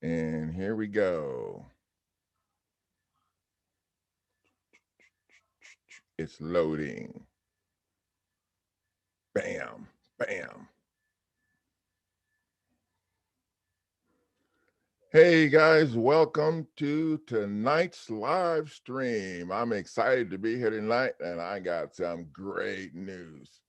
And here we go. It's loading. Bam, bam. Hey guys, welcome to tonight's live stream. I'm excited to be here tonight, and I got some great news.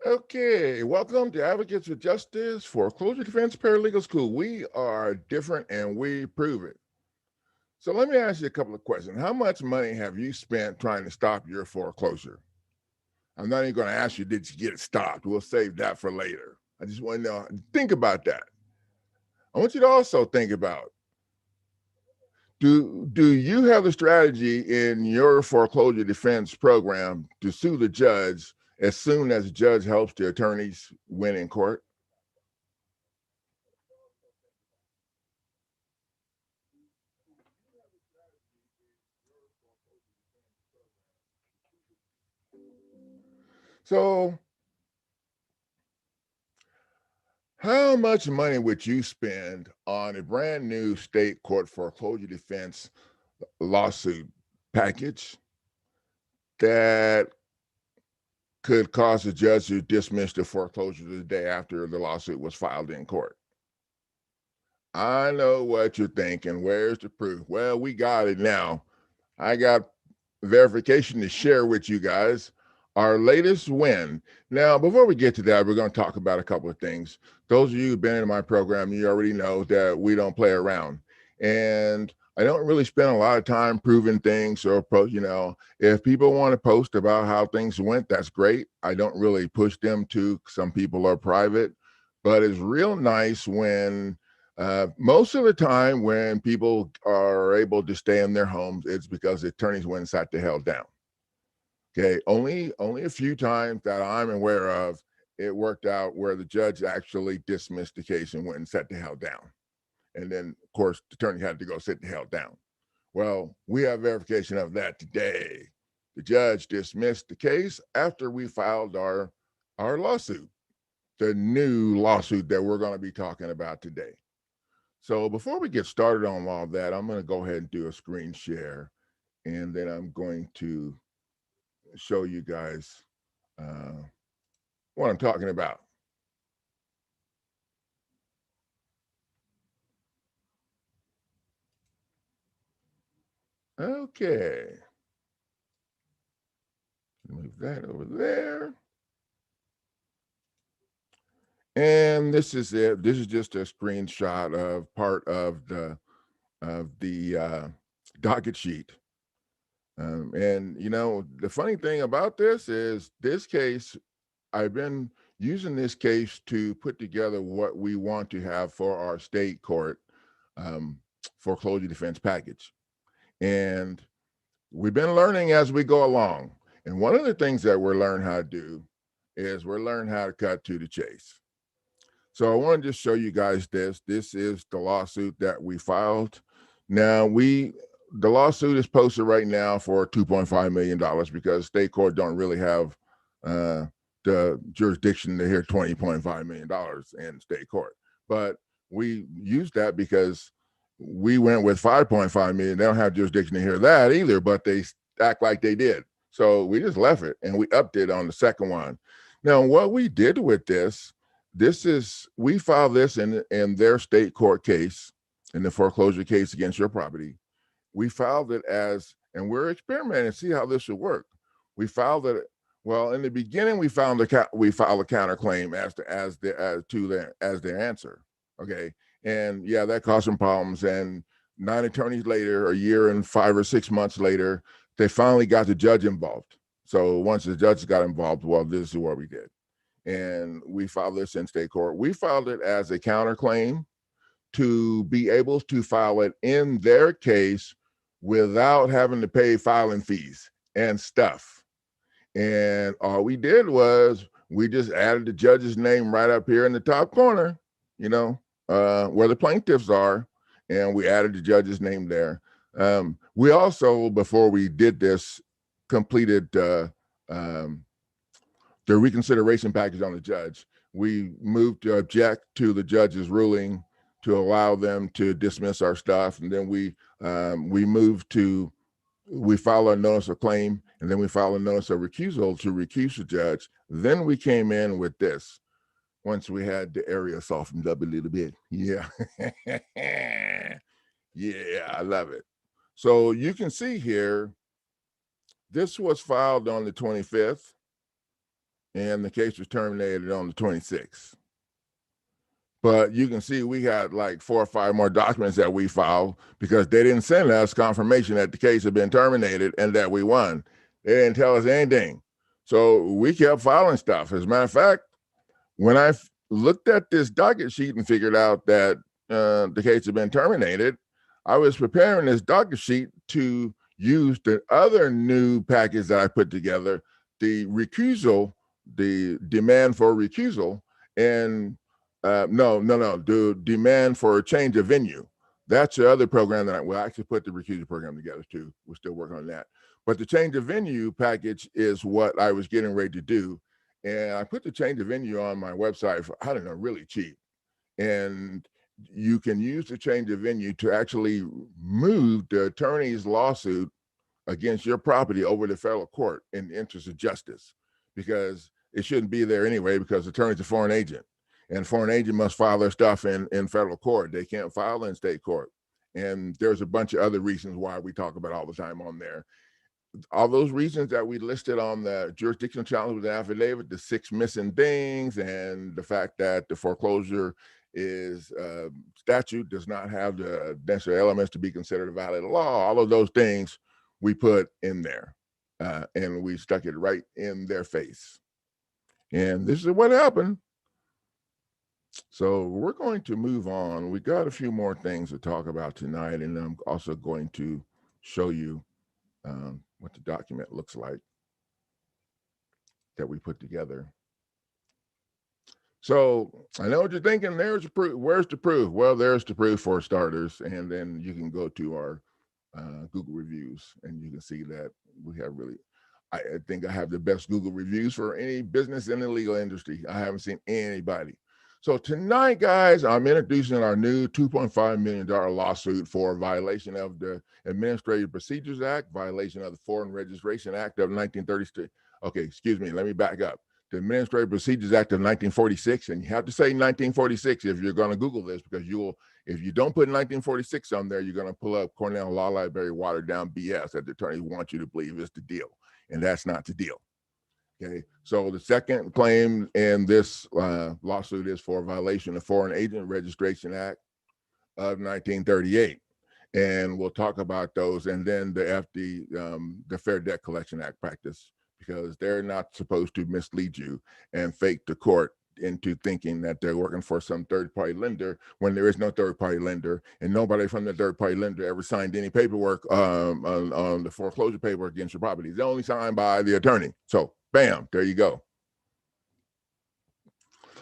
Okay, welcome to Advocates for Justice Foreclosure Defense Paralegal School. We are different and we prove it. So let me ask you a couple of questions. How much money have you spent trying to stop your foreclosure? I'm not even going to ask you, did you get it stopped? We'll save that for later. I just want to know, think about that. I want you to also think about, do you have a strategy in your foreclosure defense program to sue the judge as soon as the judge helps the attorneys win in court? So, how much money would you spend on a brand new state court foreclosure defense lawsuit package that could cause the judge to dismiss the foreclosure the day after the lawsuit was filed in court? I know what you're thinking. Where's the proof? Well, we got it now. I got verification to share with you guys. Our latest win. Now, before we get to that, we're going to talk about a couple of things. Those of you who've been in my program, you already know that we don't play around. And I don't really spend a lot of time proving things or, if people want to post about how things went, that's great. I don't really push them to. Some people are private, but it's real nice when most of the time when people are able to stay in their homes, it's because the attorneys went and sat the hell down. Okay, only a few times that I'm aware of, it worked out where the judge actually dismissed the case and went and sat the hell down. And then, of course, the attorney had to go sit the hell down. Well, we have verification of that today. The judge dismissed the case after we filed our lawsuit, the new lawsuit that we're going to be talking about today. So before we get started on all that, I'm going to go ahead and do a screen share, and then I'm going to show you guys uh, what I'm talking about. Okay, move that over there. And this is it. This is just a screenshot of part of the docket sheet. And the funny thing about this is this case, I've been using this case to put together what we want to have for our state court um, foreclosure defense package. And we've been learning as we go along. And one of the things that we're learning how to do is we're learning how to cut to the chase. So I want to just show you guys this. This is the lawsuit that we filed. Now the lawsuit is posted right now for $2.5 million because state court don't really have uh, the jurisdiction to hear $20.5 million in state court. But we used that because we went with 5.5 million. They don't have jurisdiction to hear that either, but they act like they did. So we just left it and we upped it on the second one. Now, what we did with this is we filed this in their state court case, in the foreclosure case against your property. We filed it as, and we're experimenting to see how this would work. We filed it. Well, in the beginning, we filed a counterclaim as their answer. Okay, and yeah, that caused some problems. And 9 attorneys later, a year and 5 or 6 months later, they finally got the judge involved. So once the judge got involved, well, this is what we did, and we filed this in state court. We filed it as a counterclaim to be able to file it in their case without having to pay filing fees and stuff. And all we did was we just added the judge's name right up here in the top corner, you know, where the plaintiffs are, and we added the judge's name there. We also, before we did this, completed um, the reconsideration package on the judge. We moved to object to the judge's ruling to allow them to dismiss our stuff, and then we moved to we file a notice of claim, and then we file a notice of recusal to recuse the judge. Then we came in with this once we had the area softened up a little bit. Yeah. Yeah, I love it. So you can see here, this was filed on the 25th, and the case was terminated on the 26th. But you can see we had like 4 or 5 more documents that we filed because they didn't send us confirmation that the case had been terminated and that we won. They didn't tell us anything. So we kept filing stuff. As a matter of fact, when I looked at this docket sheet and figured out that the case had been terminated, I was preparing this docket sheet to use the other new package that I put together, the recusal, the demand for recusal, and the demand for a change of venue. That's the other program that I actually put the recusal program together too. We're still working on that. But the change of venue package is what I was getting ready to do. And I put the change of venue on my website for, I don't know, really cheap. And you can use the change of venue to actually move the attorney's lawsuit against your property over to federal court in the interest of justice, because it shouldn't be there anyway, because the attorney's a foreign agent, and foreign agent must file their stuff in federal court. They can't file in state court. And there's a bunch of other reasons why we talk about all the time on there. All those reasons that we listed on the jurisdictional challenge with the affidavit, the 6 missing things, and the fact that the foreclosure is statute does not have the necessary elements to be considered a violation of law, all of those things we put in there, and we stuck it right in their face. And this is what happened. So we're going to move on. We got a few more things to talk about tonight, and I'm also going to show you what the document looks like that we put together. So I know what you're thinking. There's the proof. Where's the proof? Well, there's the proof for starters, and then you can go to our Google reviews, and you can see that we have really. I think I have the best Google reviews for any business in the legal industry. I haven't seen anybody. So tonight, guys, I'm introducing our new $2.5 million lawsuit for violation of the Administrative Procedures Act, violation of the Foreign Registration Act of 1933. Okay, excuse me, let me back up. The Administrative Procedures Act of 1946, and you have to say 1946 if you're going to Google this, because you will, if you don't put 1946 on there, you're going to pull up Cornell Law Library watered down BS that the attorneys want you to believe is the deal, and that's not the deal. Okay, so the second claim in this lawsuit is for violation of Foreign Agent Registration Act of 1938, and we'll talk about those, and then the Fair Debt Collection Act practice, because they're not supposed to mislead you and fake the court into thinking that they're working for some third-party lender when there is no third-party lender, and nobody from the third-party lender ever signed any paperwork on the foreclosure paper against your property. It's only signed by the attorney. So, bam, there you go.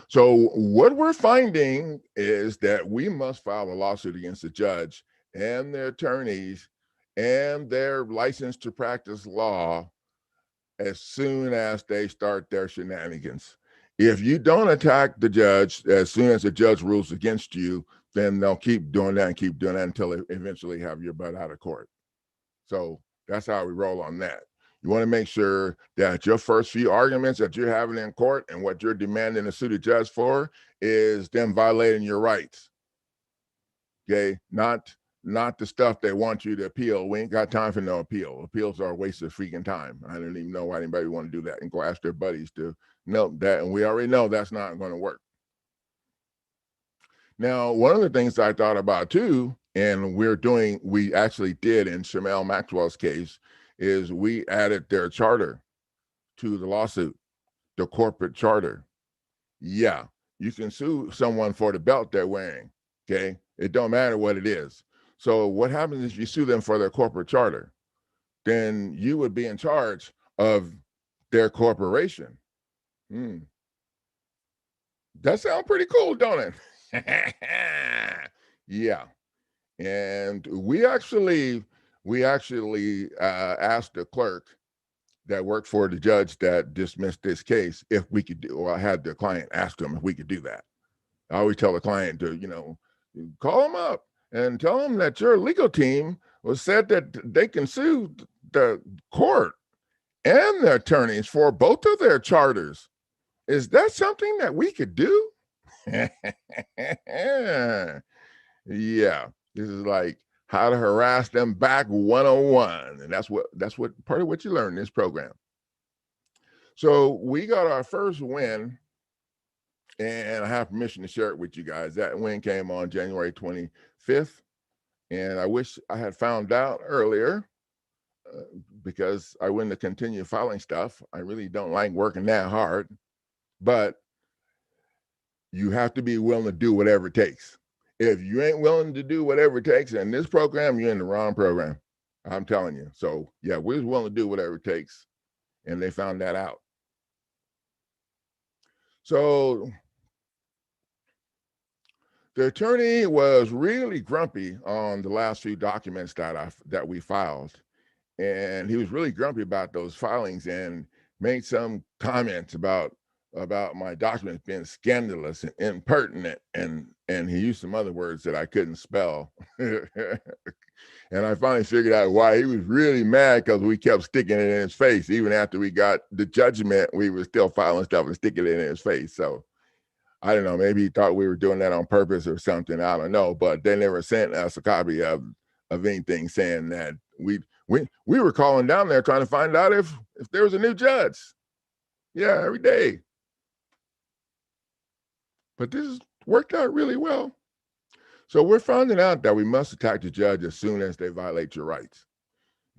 So what we're finding is that we must file a lawsuit against the judge and their attorneys and their license to practice law as soon as they start their shenanigans. If you don't attack the judge as soon as the judge rules against you, then they'll keep doing that and keep doing that until they eventually have your butt out of court. So that's how we roll on that. You want to make sure that your first few arguments that you're having in court and what you're demanding a suited judge for is them violating your rights. Okay, not the stuff they want you to appeal. We ain't got time for no appeal. Appeals are a waste of freaking time. I don't even know why anybody want to do that and go ask their buddies to note that. And we already know that's not going to work. Now, one of the things I thought about too, and we actually did in Shamel Maxwell's case, is we added their charter to the lawsuit, the corporate charter. Yeah, you can sue someone for the belt they're wearing. Okay, it don't matter what it is. So what happens if you sue them for their corporate charter? Then you would be in charge of their corporation. That sounds pretty cool, don't it? Yeah. And we actually asked the clerk that worked for the judge that dismissed this case if we could do, or I had the client ask him if we could do that. I always tell the client to, call them up and tell them that your legal team was said that they can sue the court and the attorneys for both of their charters. Is that something that we could do? Yeah, this is like how to harass them back 101. And that's what part of what you learn in this program. So we got our first win, and I have permission to share it with you guys. That win came on January 25th. And I wish I had found out earlier uh, because I wouldn't have continued filing stuff. I really don't like working that hard, but you have to be willing to do whatever it takes. If you ain't willing to do whatever it takes in this program, you're in the wrong program. I'm telling you. So yeah, we was willing to do whatever it takes, and they found that out. So the attorney was really grumpy on the last few documents that we filed, and he was really grumpy about those filings and made some comments about my documents being scandalous and impertinent, and he used some other words that I couldn't spell. And I finally figured out why he was really mad, because we kept sticking it in his face. Even after we got the judgment, we were still filing stuff and sticking it in his face. So I don't know, maybe he thought we were doing that on purpose or something. I don't know, but they never sent us a copy of anything saying that we were calling down there trying to find out if there was a new judge. Yeah, every day. But this has worked out really well. So we're finding out that we must attack the judge as soon as they violate your rights.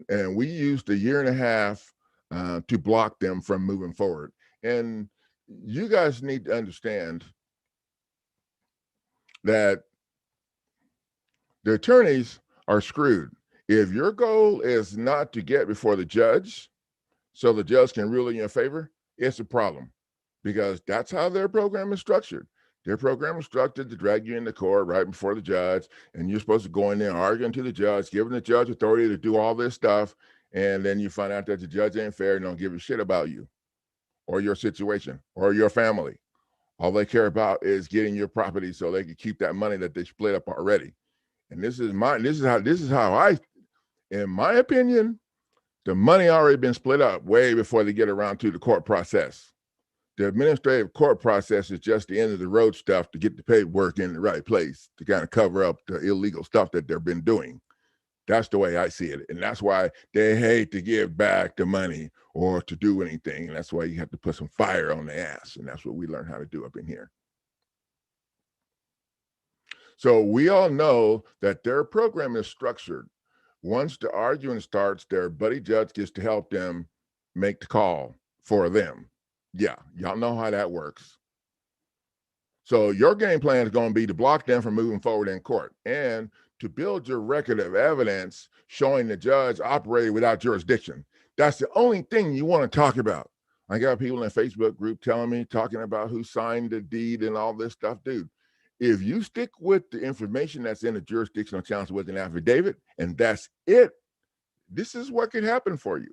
And we used a year and a half to block them from moving forward. And you guys need to understand that the attorneys are screwed. If your goal is not to get before the judge so the judge can rule in your favor, it's a problem, because that's how their program is structured. Their program is structured to drag you into court right before the judge, and you're supposed to go in there arguing to the judge, giving the judge authority to do all this stuff, and then you find out that the judge ain't fair and don't give a shit about you or your situation or your family. All they care about is getting your property so they can keep that money that they split up already. And this is how I, in my opinion, the money already been split up way before they get around to the court process. The administrative court process is just the end of the road stuff to get the paperwork in the right place to kind of cover up the illegal stuff that they've been doing. That's the way I see it. And that's why they hate to give back the money or to do anything. And that's why you have to put some fire on the ass. And that's what we learn how to do up in here. So we all know that their program is structured. Once the arguing starts, their buddy judge gets to help them make the call for them. Yeah, y'all know how that works. So your game plan is going to be to block them from moving forward in court and to build your record of evidence showing the judge operated without jurisdiction. That's the only thing you want to talk about. I got people in a Facebook group telling me, talking about who signed the deed and all this stuff. Dude, if you stick with the information that's in the jurisdictional counsel with an affidavit and that's it, this is what could happen for you.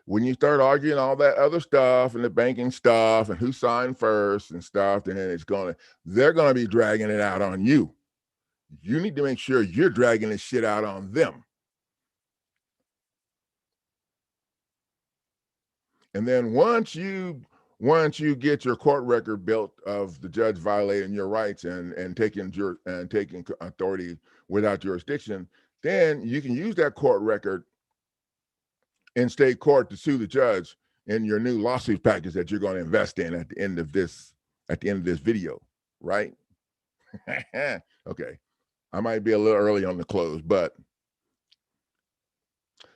When you start arguing all that other stuff and the banking stuff and who signed first and stuff, then they're gonna be dragging it out on you. You need to make sure you're dragging this shit out on them. And then once you get your court record built of the judge violating your rights and taking authority without jurisdiction, then you can use that court record in state court to sue the judge in your new lawsuit package that you're going to invest in at the end of this video, right? Okay, I might be a little early on the close, but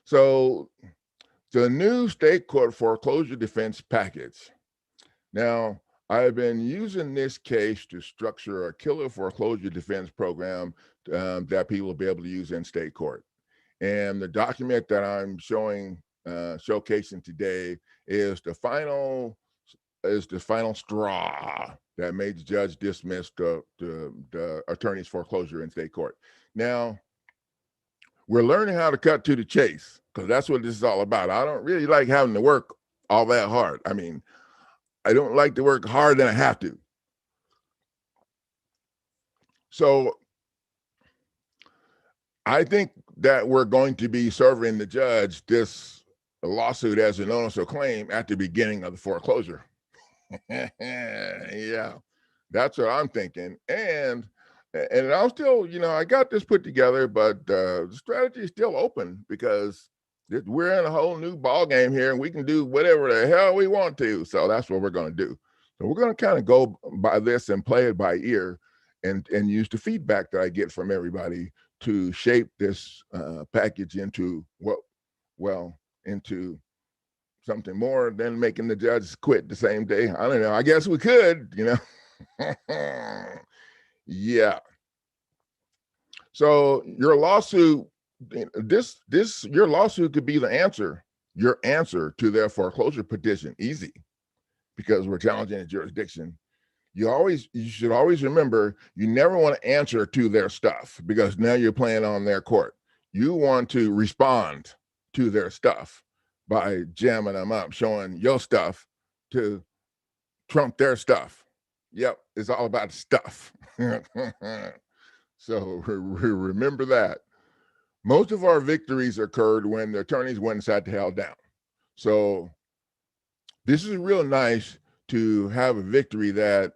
so the new state court foreclosure defense package. Now, I've been using this case to structure a killer foreclosure defense program that people will be able to use in state court. And the document that I'm showcasing today is the final straw. that made the judge dismiss the attorney's foreclosure in state court. Now, we're learning how to cut to the chase, because that's what this is all about. I don't really like having to work all that hard. I mean, I don't like to work harder than I have to. So I think that we're going to be serving the judge this lawsuit as a notice of claim at the beginning of the foreclosure. Yeah, that's what I'm thinking. And I'll still, I got this put together, but the strategy is still open, because we're in a whole new ball game here, and we can do whatever the hell we want to. So that's what we're going to do. So we're going to kind of go by this and play it by ear, and use the feedback that I get from everybody to shape this package into into something more than making the judge quit the same day. I don't know. I guess we could, Yeah. So your lawsuit, your lawsuit could be the answer, your answer to their foreclosure petition. Easy, because we're challenging a jurisdiction. You should always remember, you never want to answer to their stuff, because now you're playing on their court. You want to respond to their stuff by jamming them up, showing your stuff to trump their stuff. Yep, it's all about stuff. So remember that. Most of our victories occurred when the attorneys went and sat the hell down. So this is real nice to have a victory that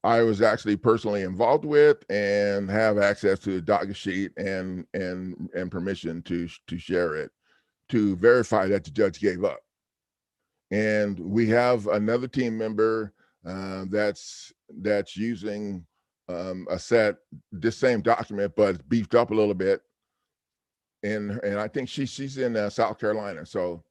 I was actually personally involved with, and have access to the docket sheet and permission to share it, to verify that the judge gave up. And we have another team member that's using this same document, but beefed up a little bit. And I think she's in South Carolina. So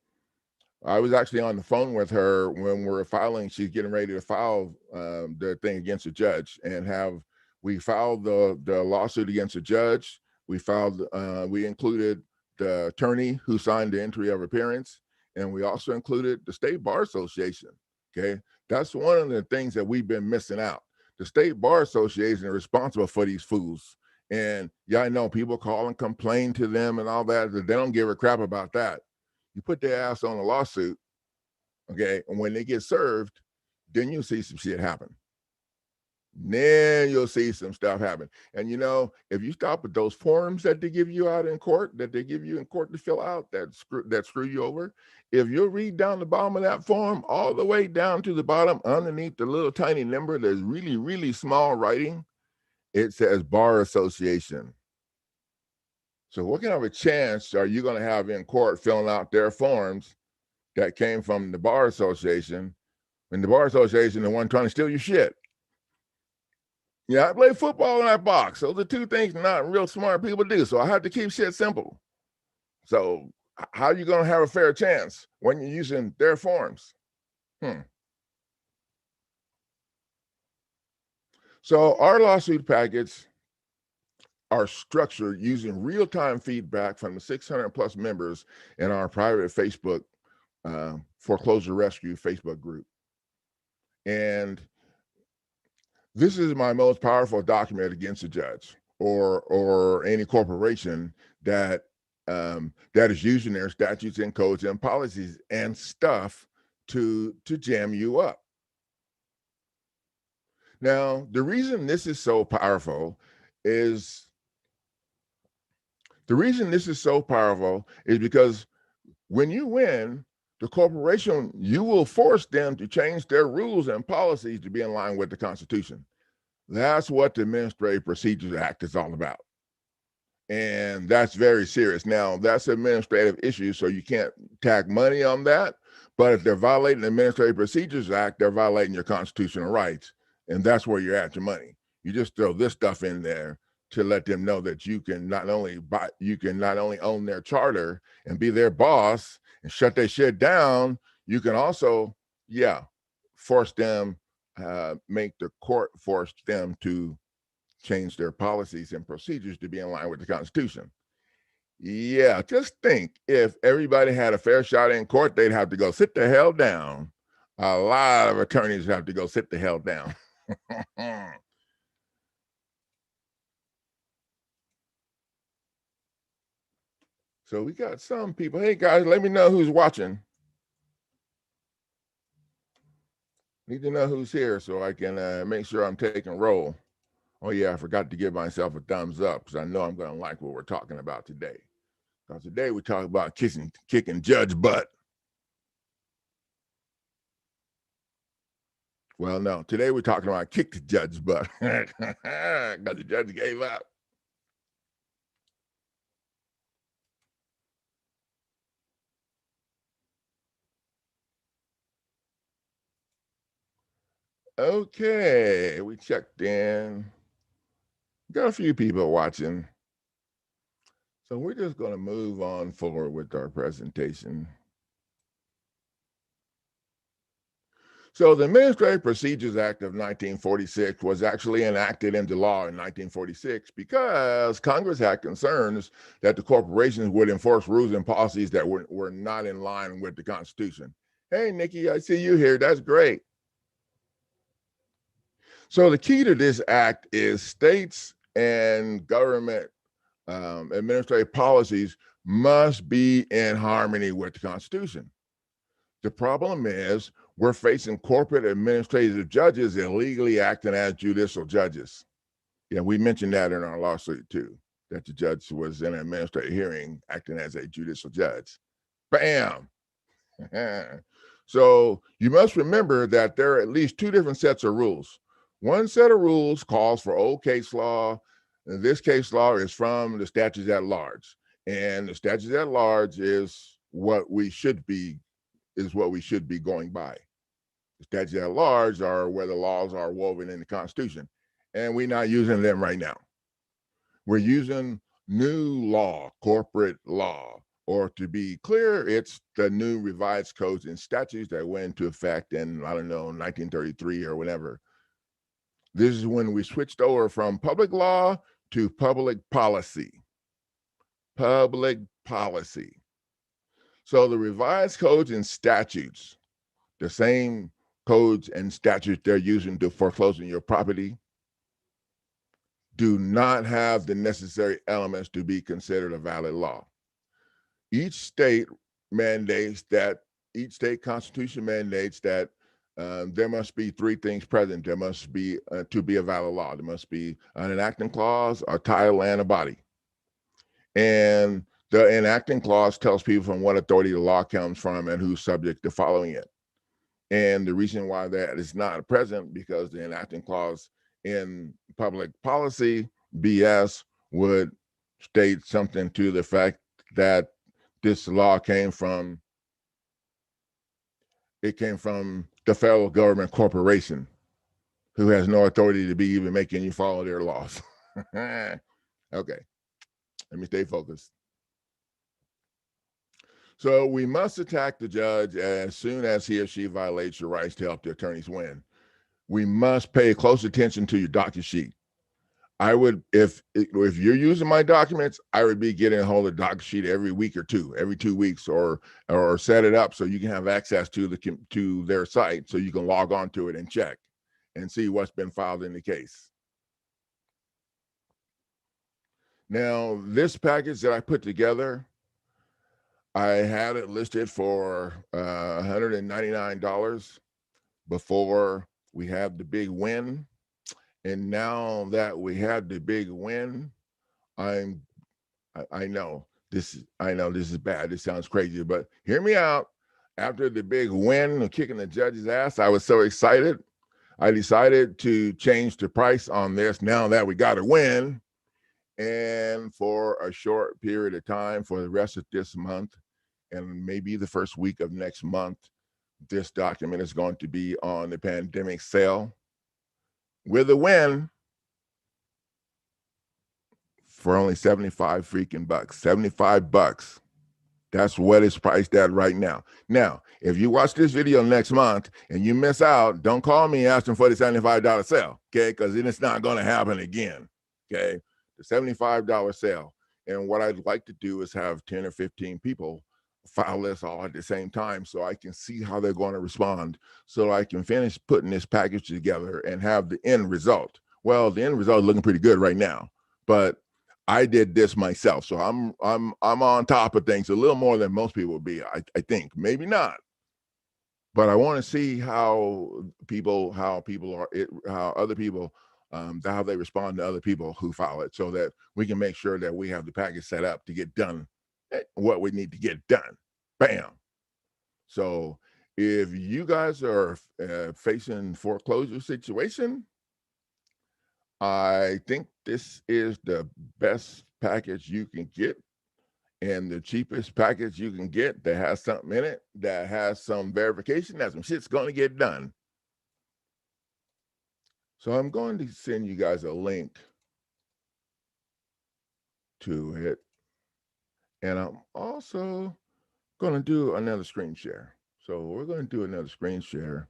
I was actually on the phone with her when we're filing. She's getting ready to file the thing against the judge, and we filed the lawsuit against the judge. We included the attorney who signed the entry of appearance, and we also included the State Bar Association. Okay, that's one of the things that we've been missing out. The State Bar Association is responsible for these fools. And yeah, I know people call and complain to them and all that. They don't give a crap about that. You put their ass on a lawsuit, okay, and when they get served, then you'll see some shit happen. Then you'll see some stuff happen. And if you stop at those forms that they give you out in court, to fill out, that screw you over, if you'll read down the bottom of that form, all the way down to the bottom, underneath the little tiny number, there's really, really small writing. It says Bar Association. So what kind of a chance are you going to have in court filling out their forms that came from the Bar Association, when the Bar Association is the one trying to steal your shit? I play football and I box. Those are two things not real smart people do. So I have to keep shit simple. So how are you going to have a fair chance when you're using their forms? So our lawsuit packets are structured using real-time feedback from the 600 plus members in our private Facebook Foreclosure Rescue Facebook group. And this is my most powerful document against a judge or any corporation that is using their statutes and codes and policies and stuff to jam you up. Now, the reason this is so powerful is because when you win, the corporation, you will force them to change their rules and policies to be in line with the Constitution. That's what the Administrative Procedures Act is all about. And that's very serious. Now, that's an administrative issue, so you can't tag money on that. But if they're violating the Administrative Procedures Act, they're violating your constitutional rights. And that's where you're at your money. You just throw this stuff in there to let them know that you can not only own their charter and be their boss and shut their shit down, you can also, force them, make the court force them to change their policies and procedures to be in line with the Constitution. Yeah, just think, if everybody had a fair shot in court, they'd have to go sit the hell down. A lot of attorneys have to go sit the hell down. So we got some people. Hey guys, let me know who's watching. Need to know who's here so I can make sure I'm taking roll. Oh yeah, I forgot to give myself a thumbs up because I know I'm going to like what we're talking about today. Because today we talk about kicking judge butt. Well, no, today we're talking about kick the judge butt because the judge gave up. Okay, we checked in. Got a few people watching. So we're just going to move on forward with our presentation. So the Administrative Procedures Act of 1946 was actually enacted into law in 1946 because Congress had concerns that the corporations would enforce rules and policies that were not in line with the Constitution. Hey, Nikki, I see you here. That's great. So the key to this act is states and government administrative policies must be in harmony with the Constitution. The problem is we're facing corporate administrative judges illegally acting as judicial judges. Yeah, we mentioned that in our lawsuit too, that the judge was in an administrative hearing acting as a judicial judge. Bam. So you must remember that there are at least two different sets of rules. One set of rules calls for old case law. And this case law is from the statutes at large. And the statutes at large is what we should be going by. The statutes at large are where the laws are woven in the Constitution. And we're not using them right now. We're using new law, corporate law, or to be clear, it's the new revised codes and statutes that went into effect in, 1933 or whatever. This is when we switched over from public law to public policy. Public policy. So the revised codes and statutes, the same codes and statutes they're using to foreclose on your property, do not have the necessary elements to be considered a valid law. Each state constitution mandates that there must be three things present. There must be, to be a valid law, there must be an enacting clause, a title, and a body. And the enacting clause tells people from what authority the law comes from and who's subject to following it. And the reason why that is not present because the enacting clause in public policy BS would state something to the fact that this law came from the federal government corporation who has no authority to be even making you follow their laws. Okay, let me stay focused. So we must attack the judge as soon as he or she violates your rights to help the attorneys win. We must pay close attention to your docket sheet. I would, if you're using my documents, I would be getting a hold of the docket sheet every week or two, every 2 weeks, or set it up so you can have access to their site so you can log on to it and check and see what's been filed in the case. Now, this package that I put together, I had it listed for $199 before we had the big win. And now that we had the big win, I know this is bad. This sounds crazy, but hear me out. After the big win of kicking the judge's ass, I was so excited. I decided to change the price on this now that we got a win. And for a short period of time, for the rest of this month, and maybe the first week of next month, this document is going to be on the pandemic sale with a win for only 75 freaking bucks. 75 bucks. That's what it's priced at right now. Now, if you watch this video next month and you miss out, don't call me asking for the $75 sale, okay? Because then it's not going to happen again, okay? The $75 sale. And what I'd like to do is have 10 or 15 people file this all at the same time so I can see how they're going to respond, so I can finish putting this package together and have the end result. Well, the end result is looking pretty good right now, but I did this myself, so I'm on top of things a little more than most people would be. I think maybe not, but I want to see how people are how other people how they respond to other people who file it, so that we can make sure that we have the package set up to get done what we need to get done. Bam. So if you guys are facing foreclosure situation, I think this is the best package you can get and the cheapest package you can get that has something in it, that has some verification, that some shit's going to get done. So I'm going to send you guys a link to it. And I'm also going to do another screen share. So we're going to do another screen share.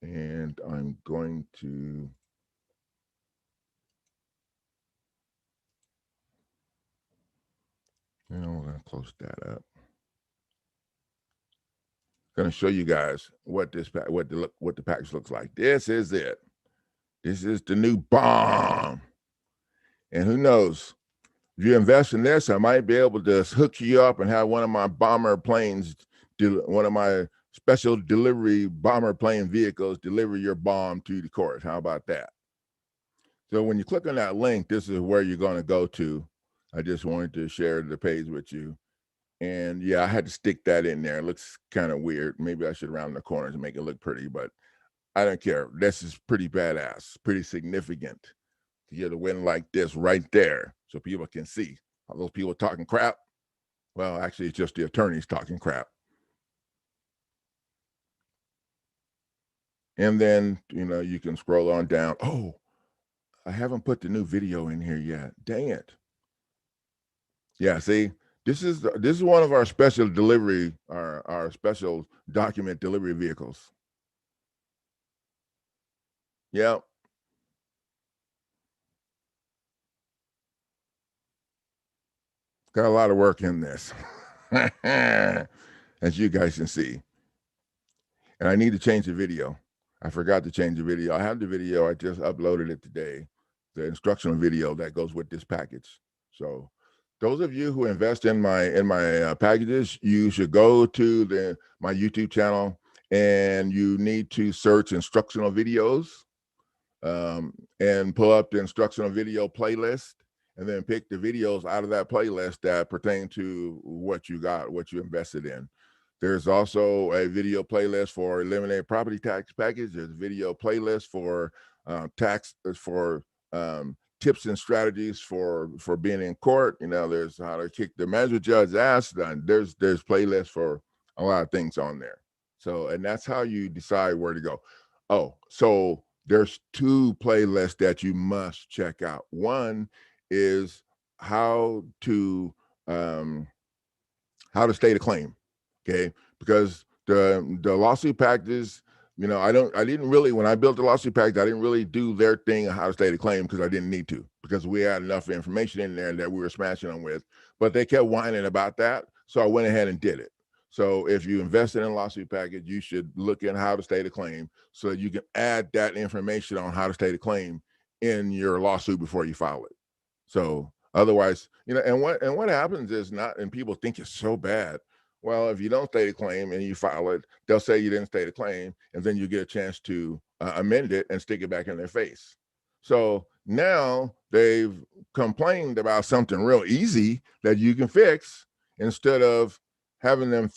And I'm going to we're going to close that up. Going to show you guys what the package looks like. This is it. This is the new bomb. And who knows? If you invest in this, I might be able to hook you up and have one of my bomber planes, one of my special delivery bomber plane vehicles deliver your bomb to the court. How about that? So when you click on that link, this is where you're going to go to. I just wanted to share the page with you. And yeah, I had to stick that in there. It looks kind of weird. Maybe I should round the corners and make it look pretty, but I don't care. This is pretty badass, pretty significant to get a win like this right there, so people can see. All those people talking crap, well, actually, it's just the attorneys talking crap. And then, you can scroll on down. Oh, I haven't put the new video in here yet. Dang it. Yeah, see, this is one of our special delivery, our special document delivery vehicles. Yep. Got a lot of work in this, as you guys can see. And I need to change the video. I forgot to change the video. I have the video. I just uploaded it today, the instructional video that goes with this package. So those of you who invest in my packages, you should go to my YouTube channel, and you need to search instructional videos, and pull up the instructional video playlist, and then pick the videos out of that playlist that pertain to what you invested in. There's also a video playlist for eliminate property tax package. There's a video playlist for tips and strategies for being in court. There's how to kick the magistrate judge's ass. There's playlists for a lot of things on there. So, and that's how you decide where to go. Oh, so there's two playlists that you must check out. One is how to state a claim. Okay, because the lawsuit packages, I didn't really, when I built the lawsuit package, I didn't really do their thing on how to state a claim, because I didn't need to, because we had enough information in there that we were smashing them with. But they kept whining about that, so I went ahead and did it. So if you invested in a lawsuit package, you should look at how to state a claim, so that you can add that information on how to state a claim in your lawsuit before you file it. So otherwise, and what happens is, not, and people think it's so bad. Well, if you don't state a claim and you file it, they'll say you didn't state a claim, and then you get a chance to amend it and stick it back in their face. So now they've complained about something real easy that you can fix, instead of having them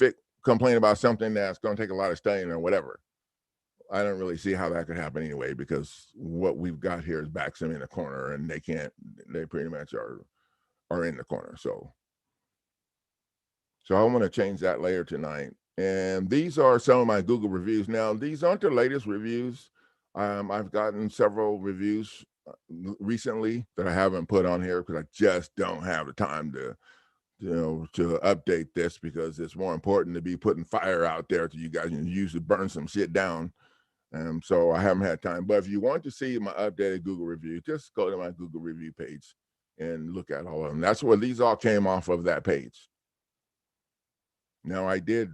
complain about something that's going to take a lot of studying or whatever. I don't really see how that could happen anyway, because what we've got here is backs them in a corner, and they pretty much are in the corner. So I'm going to change that later tonight. And these are some of my Google reviews. Now, these aren't the latest reviews. I've gotten several reviews recently that I haven't put on here, because I just don't have the time to update this, because it's more important to be putting fire out there to you guys and usually burn some shit down. So I haven't had time. But if you want to see my updated Google review, just go to my Google review page and look at all of them. That's where these all came off of, that page. Now I did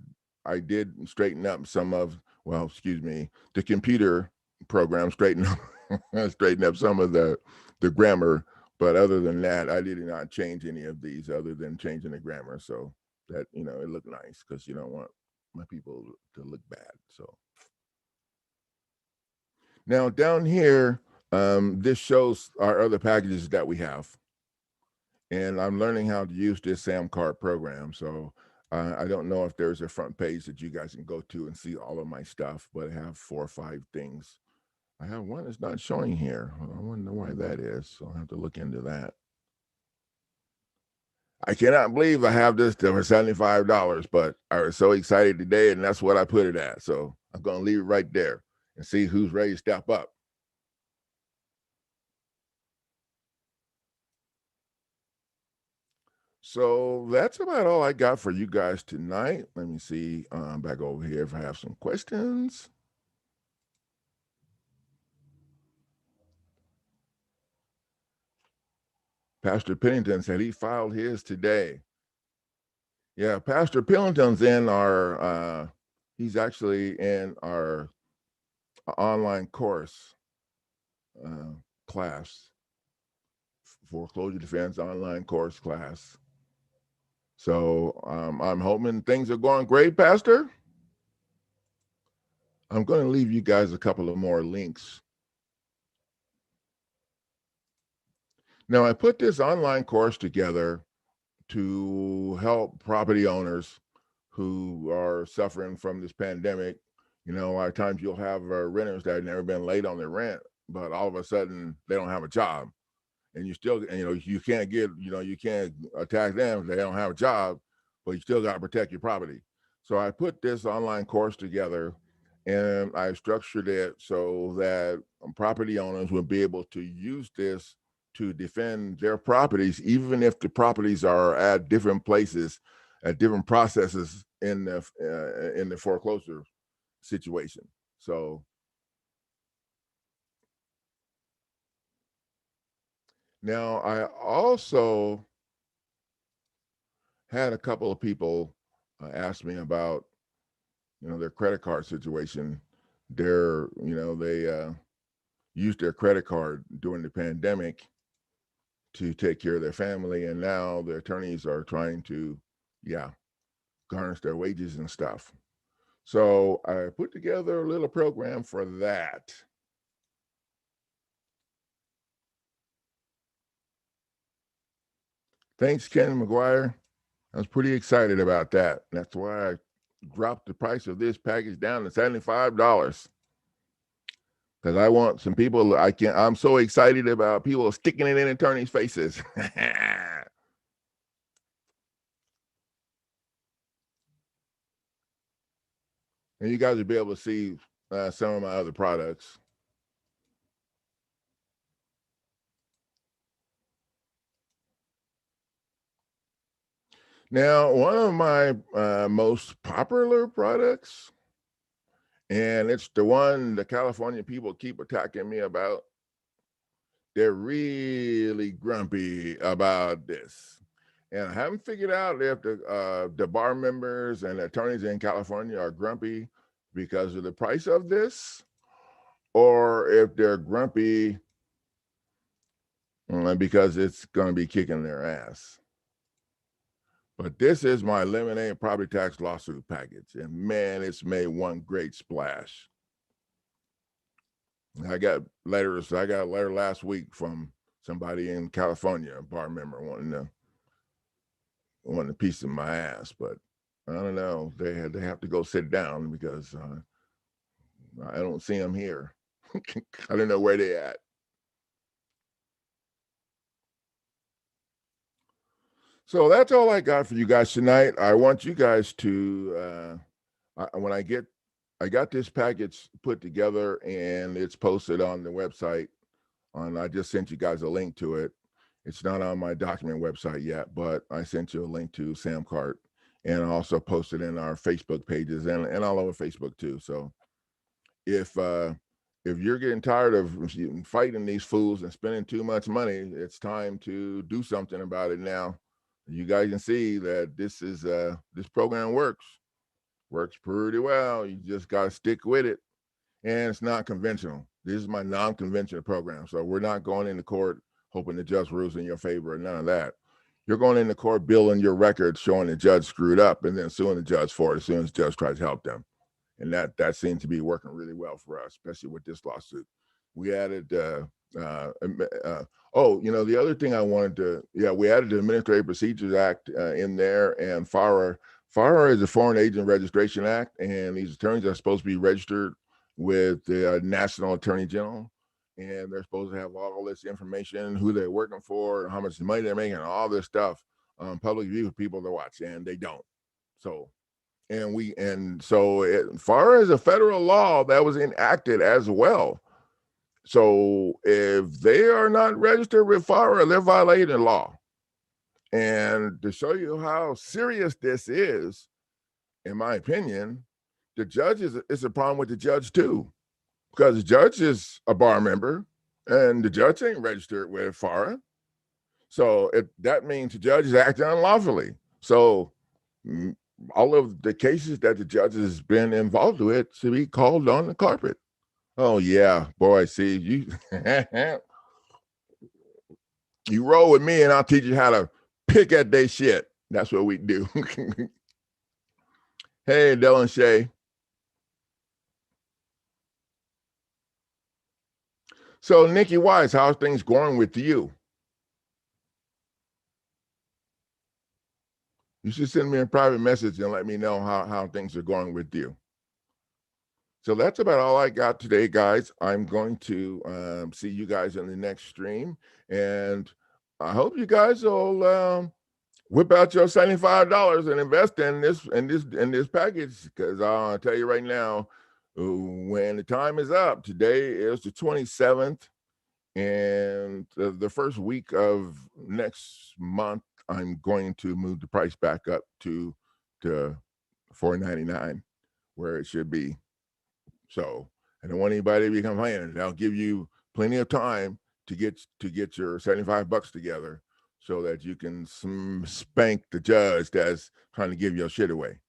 straighten up some of, well, excuse me, the computer program straighten up straighten up some of the grammar, but other than that, I did not change any of these other than changing the grammar. So that, it looked nice because you don't want my people to look bad. So now down here, this shows our other packages that we have. And I'm learning how to use this Sam Card program. So I don't know if there's a front page that you guys can go to and see all of my stuff, but I have 4 or 5 things. I have one that's not showing here. I wonder why that is. So I'll have to look into that. I cannot believe I have this for $75, but I was so excited today, and that's what I put it at. So I'm going to leave it right there and see who's ready to step up. So that's about all I got for you guys tonight. Let me see back over here if I have some questions. Pastor Pennington said he filed his today. Yeah, Pastor Pennington's in our, he's actually in our online course class, Foreclosure Defense online course class. So I'm hoping things are going great, Pastor. I'm going to leave you guys a couple of more links. Now, I put this online course together to help property owners who are suffering from this pandemic. A lot of times you'll have renters that have never been late on their rent, but all of a sudden they don't have a job. And you still, you can't you can't attack them if they don't have a job, but you still got to protect your property. So I put this online course together and I structured it so that property owners would be able to use this to defend their properties, even if the properties are at different places, at different processes in the foreclosure situation. So now I also had a couple of people ask me about their credit card situation. They used their credit card during the pandemic to take care of their family, and now the attorneys are trying to garnish their wages and stuff. So I put together a little program for that. Thanks, Ken McGuire. I was pretty excited about that. That's why I dropped the price of this package down to $75. Because I want some people, I'm so excited about people sticking it in attorneys' faces. And you guys will be able to see some of my other products. Now, one of my most popular products, and it's the one the California people keep attacking me about. They're really grumpy about this. And I haven't figured out if the bar members and attorneys in California are grumpy because of the price of this, or if they're grumpy because it's going to be kicking their ass. But this is my lemonade property tax lawsuit package, and man, it's made one great splash. I got letters. I got a letter last week from somebody in California, a bar member, wanting a piece of my ass, but I don't know. They have to go sit down because I don't see them here. I don't know where they at. So that's all I got for you guys tonight. I want you guys to when I got this package put together and it's posted on the website. I just sent you guys a link to it. It's not on my document website yet, but I sent you a link to SamCart, and I also posted in our Facebook pages and all over Facebook too. So if you're getting tired of fighting these fools and spending too much money, it's time to do something about it now. You guys can see that this program works pretty well. You just got to stick with it. And it's not conventional. This is my non-conventional program. So we're not going into court hoping the judge rules in your favor, none of that. You're going into court building your record, showing the judge screwed up, and then suing the judge for it as soon as the judge tries to help them. And that seems to be working really well for us, especially with this lawsuit. We added the other thing I wanted we added the Administrative Procedures Act in there, and FARA is a Foreign Agent Registration Act, and these attorneys are supposed to be registered with the National Attorney General, and they're supposed to have all this information, who they're working for, how much money they're making, all this stuff public view for people to watch, and they don't. So FARA is a federal law that was enacted as well. So if they are not registered with FARA, they're violating law. And to show you how serious this is, in my opinion, the judge is a problem with the judge too, because the judge is a bar member and the judge ain't registered with FARA. So that means the judge is acting unlawfully. So all of the cases that the judge has been involved with should be called on the carpet. Oh yeah, boy, see you you roll with me and I'll teach you how to pick at their shit. That's what we do. Hey, Dylan Shay. So Nikki Wise, how's things going with you? You should send me a private message and let me know how things are going with you. So that's about all I got today, guys. I'm going to see you guys in the next stream, and I hope you guys will whip out your $75 and invest in this package, because I'll tell you right now, when the time is up, today is the 27th, and the first week of next month, I'm going to move the price back up to $4.99, where it should be. So I don't want anybody to be complaining. I'll give you plenty of time to get your $75 together so that you can spank the judge that's trying to give your shit away.